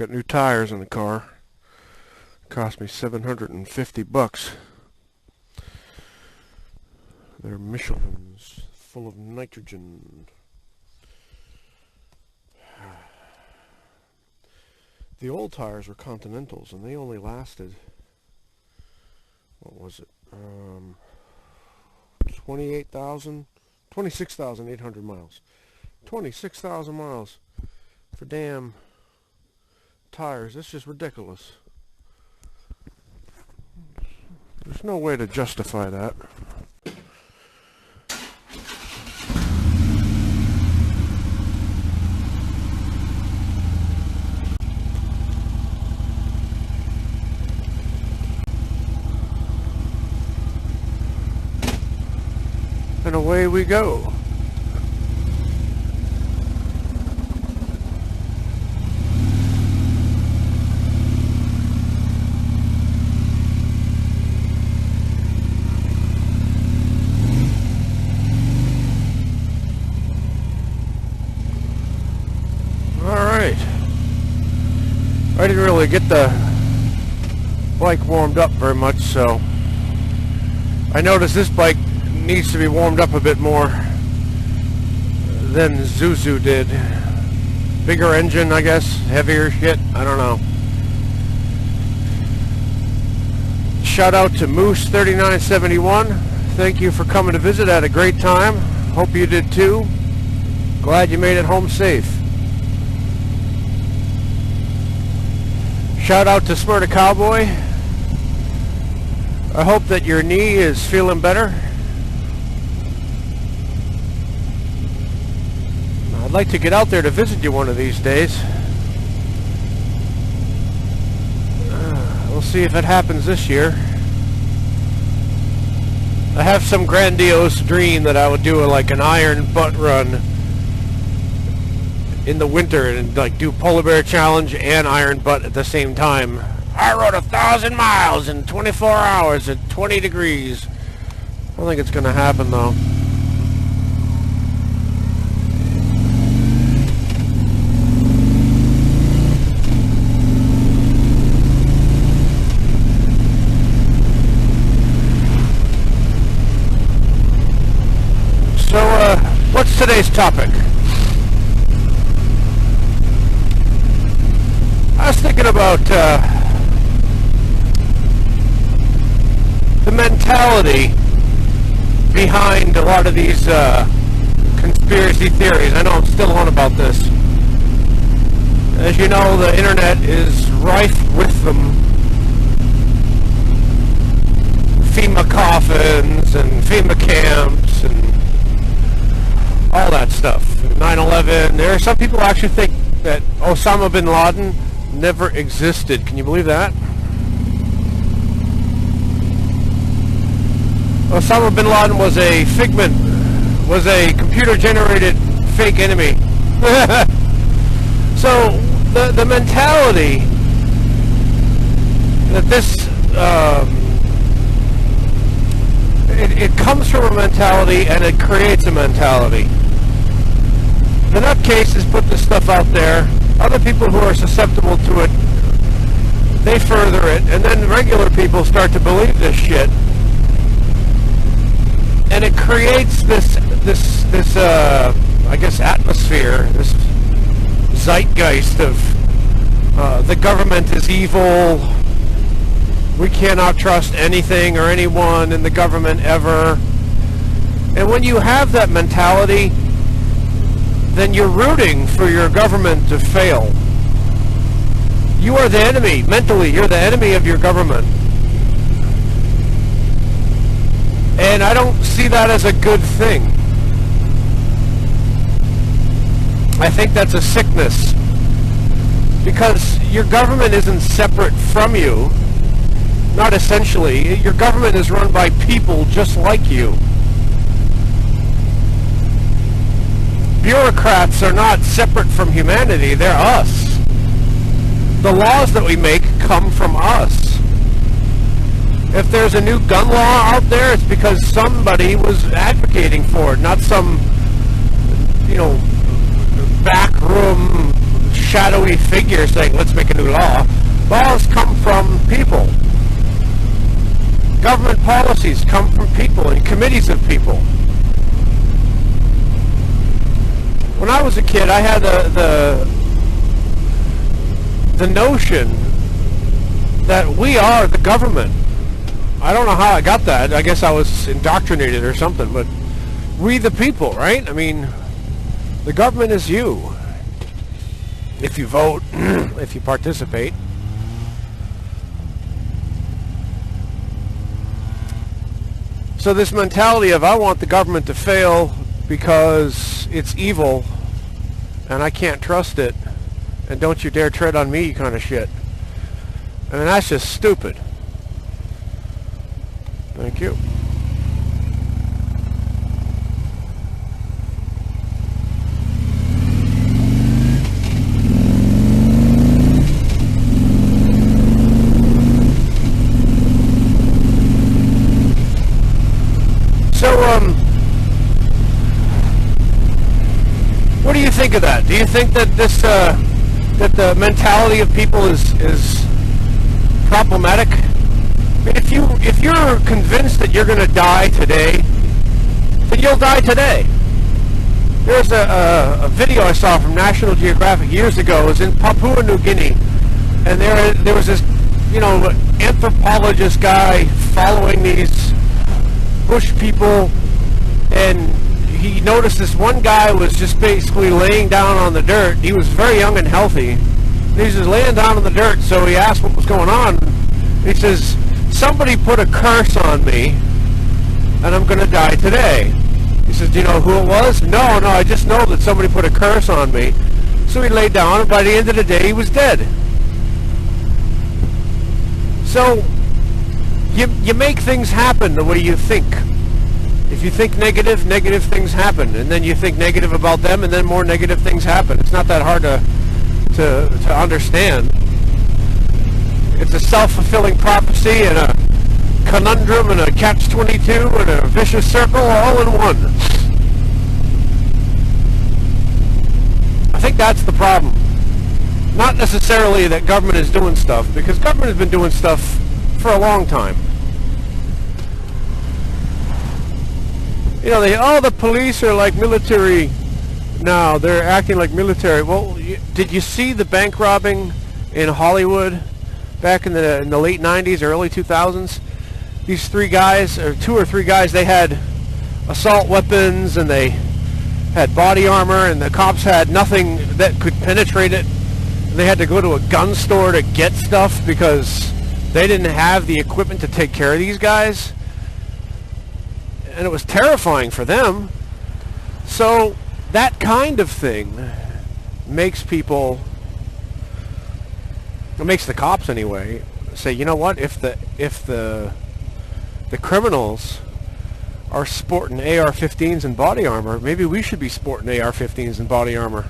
got new tires in the car. Cost me $750. They're Michelin's, full of nitrogen. The old tires were Continentals, and they only lasted, what was it, 26,800 miles. 26,000 miles for damn tires. That's just ridiculous. There's no way to justify that. And away we go. Alright. I didn't really get the bike warmed up very much, so I noticed this bike needs to be warmed up a bit more than Zuzu did. Bigger engine, I guess, heavier shit, I don't know. Shout out to Moose3971. Thank you for coming to visit. Had a great time. Hope you did too. Glad you made it home safe. Shout out to Smurda Cowboy. I hope that your knee is feeling better. I'd like to get out there to visit you one of these days. We'll see if it happens this year. I have some grandiose dream that I would do like an iron butt run in the winter and like do polar bear challenge and iron butt at the same time. I rode 1,000 miles in 24 hours at 20 degrees. I don't think it's gonna happen though. So, what's today's topic? I was thinking about the mentality behind a lot of these conspiracy theories. I know I'm still on about this. As you know, the internet is rife with them. FEMA coffins and FEMA camps and all that stuff. 9/11. There are some people who actually think that Osama bin Laden never existed. Can you believe that? Osama bin Laden was a figment, was a computer-generated fake enemy. So the mentality that this it comes from a mentality and it creates a mentality. The nutcases put this stuff out there. Other people who are susceptible to it, they further it, and then regular people start to believe this shit. And it creates this I guess atmosphere, this zeitgeist of the government is evil. We cannot trust anything or anyone in the government ever. And when you have that mentality, then you're rooting for your government to fail. You are the enemy. Mentally, you're the enemy of your government. And I don't see that as a good thing. I think that's a sickness. Because your government isn't separate from you. Not essentially. Your government is run by people just like you. Bureaucrats are not separate from humanity. They're us. The laws that we make come from us. If there's a new gun law out there, it's because somebody was advocating for it, not some, backroom shadowy figure saying, let's make a new law. Laws come from people. Government policies come from people and committees of people. When I was a kid, I had the notion that we are the government. I don't know how I got that. I guess I was indoctrinated or something, but we the people, right? I mean, the government is you. If you vote, if you participate. So this mentality of I want the government to fail because it's evil and I can't trust it and don't you dare tread on me kind of shit. I mean, that's just stupid. Thank you. So, what do you think of that? Do you think that this, that the mentality of people is problematic? I mean, if you're convinced that you're going to die today, then you'll die today. There's a video I saw from National Geographic years ago. It was in Papua New Guinea, and there was this, anthropologist guy following these bush people, and he noticed this one guy was just basically laying down on the dirt. He was very young and healthy. He was just laying down on the dirt, so he asked what was going on. He says, somebody put a curse on me, and I'm going to die today. He says, do you know who it was? No, I just know that somebody put a curse on me. So he laid down, and by the end of the day, he was dead. So, you make things happen the way you think. If you think negative, negative things happen. And then you think negative about them, and then more negative things happen. It's not that hard to understand. It's a self-fulfilling prophecy and a conundrum and a catch-22 and a vicious circle all in one. I think that's the problem. Not necessarily that government is doing stuff, because government has been doing stuff for a long time. The police are like military now. They're acting like military. Well, did you see the bank robbing in Hollywood back in the late 90s, early 2000s? These three guys, or two or three guys, they had assault weapons and they had body armor, and the cops had nothing that could penetrate it. They had to go to a gun store to get stuff because they didn't have the equipment to take care of these guys. And it was terrifying for them. So that kind of thing makes people, it makes the cops anyway, say, you know what, if the criminals are sporting AR-15s and body armor, maybe we should be sporting AR-15s and body armor.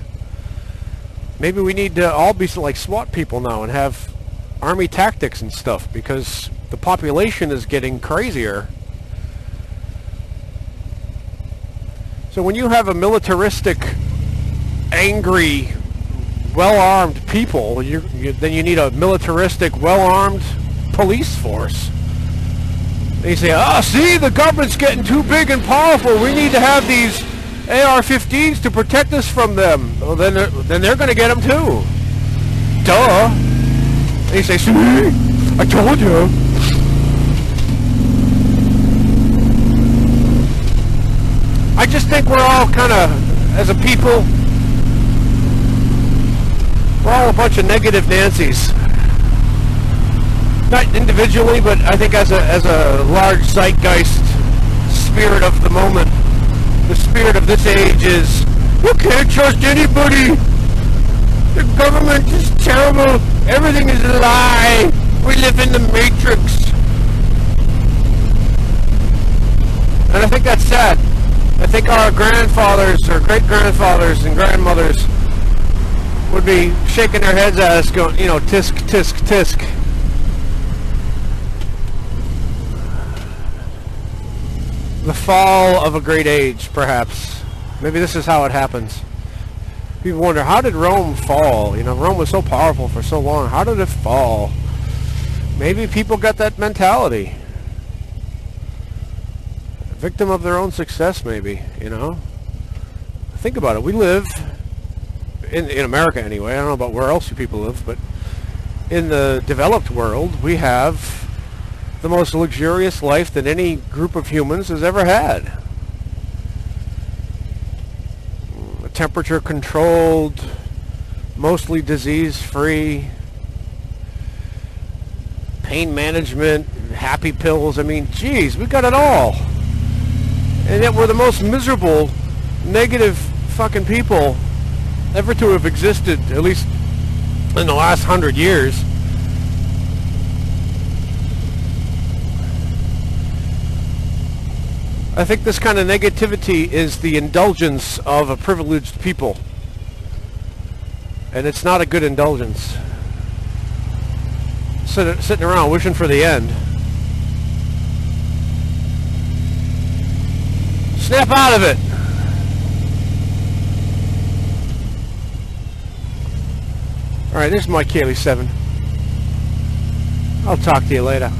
Maybe we need to all be like SWAT people now and have army tactics and stuff, because the population is getting crazier. So when you have a militaristic, angry, well-armed people, then you need a militaristic, well-armed police force. And you say, see, the government's getting too big and powerful. We need to have these AR-15s to protect us from them. Well, then they're going to get them too. Duh. And you say, see, I told you. I just think we're all kind of, as a people, we're all a bunch of negative Nancys. Not individually, but I think as a large zeitgeist spirit of the moment. The spirit of this age is, you can't trust anybody. The government is terrible. Everything is a lie. We live in the Matrix. And I think that's sad. I think our grandfathers or great-grandfathers and grandmothers would be shaking their heads at us going, tisk, tisk, tisk. The fall of a great age, perhaps. Maybe this is how it happens. People wonder, how did Rome fall? You know, Rome was so powerful for so long. How did it fall? Maybe people got that mentality. A victim of their own success, maybe, you know? Think about it. We live, in America anyway, I don't know about where else you people live, but in the developed world, we have the most luxurious life that any group of humans has ever had. Temperature controlled, mostly disease free, pain management, happy pills. I mean, geez, we got it all. And yet we're the most miserable, negative fucking people ever to have existed, at least in the last 100 years. I think this kind of negativity is the indulgence of a privileged people. And it's not a good indulgence. Sitting around wishing for the end. Snap out of it! Alright, this is Mike Cayley 7. I'll talk to you later.